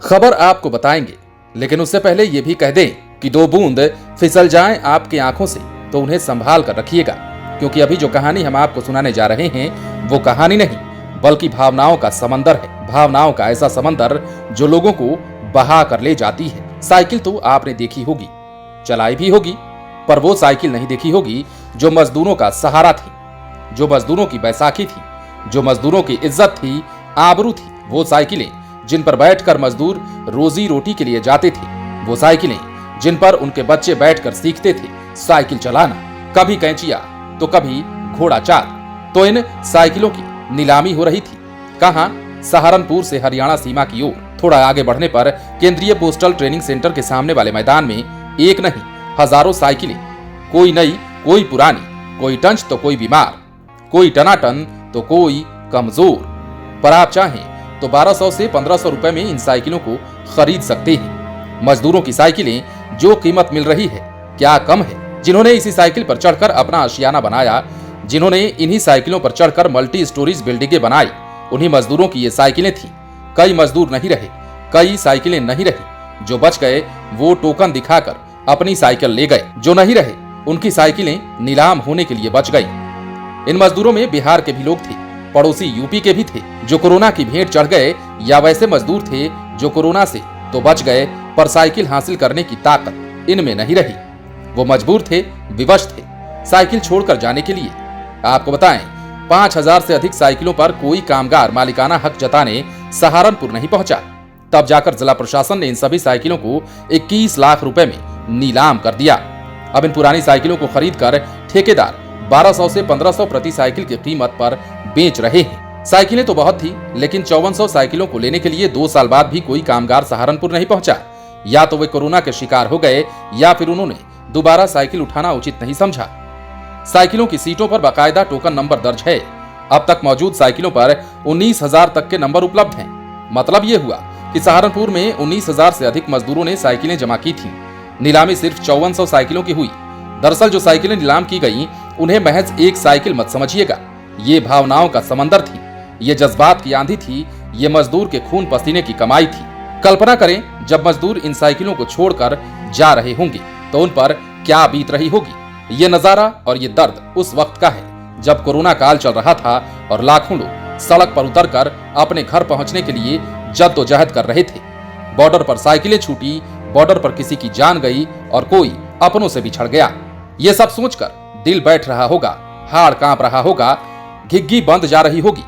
खबर आपको बताएंगे, लेकिन उससे पहले ये भी कह दें कि दो बूंद फिसल जाएं आपकी आंखों से तो उन्हें संभाल कर रखिएगा, क्योंकि अभी जो कहानी हम आपको सुनाने जा रहे हैं वो कहानी नहीं बल्कि भावनाओं का समंदर है। भावनाओं का ऐसा समंदर जो लोगों को बहा कर ले जाती है। साइकिल तो आपने देखी होगी, चलाई भी होगी, पर वो साइकिल नहीं देखी होगी जो मजदूरों का सहारा थी, जो मजदूरों की बैसाखी थी, जो मजदूरों की इज्जत थी, आबरू थी। वो साइकिलें जिन पर बैठकर मजदूर रोजी रोटी के लिए जाते थे, वो साइकिलें जिन पर उनके बच्चे बैठकर सीखते थे साइकिल चलाना, कभी कैंचिया तो कभी घोड़ा चाल। तो इन साइकिलों की नीलामी हो रही थी। कहां? सहारनपुर से हरियाणा सीमा की ओर। थोड़ा आगे बढ़ने पर केंद्रीय पोस्टल ट्रेनिंग सेंटर के सामने वाले मैदान में एक नहीं हजारों साइकिलें, कोई नई कोई पुरानी, कोई टंच तो कोई बीमार, कोई टनाटन तो कोई कमजोर। पर आप चाहें तो 1200 से 1500 रुपए में इन साइकिलों को खरीद सकते हैं। मजदूरों की साइकिलें जो कीमत मिल रही है क्या कम है? जिन्होंने इसी साइकिल पर चढ़कर अपना आशियाना बनाया, जिन्होंने इन्हीं साइकिलों पर चढ़कर मल्टी स्टोरीज बिल्डिंगें बनाई, उन्हीं मजदूरों की ये साइकिलें थी। कई मजदूर नहीं रहे, कई साइकिलें नहीं रही। जो बच गए वो टोकन दिखाकर अपनी साइकिल ले गए, जो नहीं रहे उनकी साइकिलें नीलाम होने के लिए बच गई। इन मजदूरों में बिहार के भी लोग थे, पड़ोसी यूपी के भी थे जो कोरोना की भेंट चढ़ गए, या वैसे मजदूर थे जो कोरोना से तो बच गए पर साइकिल हासिल करने की ताकत इनमें नहीं रही। वो मजबूर थे, विवश थे साइकिल छोड़कर जाने के लिए। आपको बताएं, 5000 से अधिक साइकिलों पर कोई कामगार मालिकाना हक जताने सहारनपुर नहीं पहुंचा। तब जाकर जिला प्रशासन ने इन सभी साइकिलों को 21 लाख रुपए में नीलाम कर दिया। अब इन पुरानी साइकिलों को खरीदकर ठेकेदार 1200 से 1500 प्रति साइकिल की कीमत पर बेच रहे हैं। साइकिलें तो बहुत थी, लेकिन 5400 साइकिलों को लेने के लिए 2 साल बाद भी कोई कामगार सहारनपुर नहीं पहुंचा। या तो वे कोरोना के शिकार हो गए या फिर उन्होंने दोबारा साइकिल उठाना उचित नहीं समझा। साइकिलों की सीटों पर बाकायदा टोकन नंबर दर्ज है। अब तक मौजूद साइकिलों पर 19,000 तक के नंबर उपलब्ध हैं। मतलब यह हुआ कि सहारनपुर में 19,000 से अधिक मजदूरों ने साइकिलें जमा की थीं। नीलामी सिर्फ 5400 साइकिलों की हुई। दरअसल जो साइकिलें नीलाम की गईं, उन्हें महज एक साइकिल मत समझिएगा। ये भावनाओं का समंदर थी, ये जज्बात की आंधी थी, ये मजदूर के खून पसीने की कमाई थी। कल्पना करें, जब मजदूर इन साइकिलों को छोड़कर जा रहे होंगे तो उन पर क्या बीत रही होगी। ये नजारा और ये दर्द उस वक्त का है जब कोरोना काल चल रहा था और लाखों लोग सड़क पर उतरकर अपने घर पहुंचने के लिए जद्दोजहद कर रहे थे। बॉर्डर पर साइकिलें छूटी, बॉर्डर पर किसी की जान गई और कोई अपनों से बिछड़ गया। ये सब सोचकर दिल बैठ रहा होगा, हाड़ कांप रहा होगा, घिग्गी बंद जा रही होगी,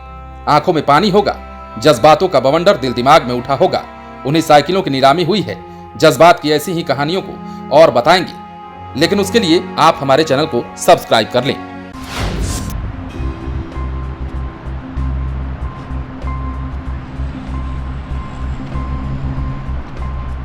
आंखों में पानी होगा, जज्बातों का बवंडर दिल दिमाग में उठा होगा। उन्हीं साइकिलों की नीलामी हुई है। जज्बात की ऐसी ही कहानियों को और बताएंगे, लेकिन उसके लिए आप हमारे चैनल को सब्सक्राइब कर लें।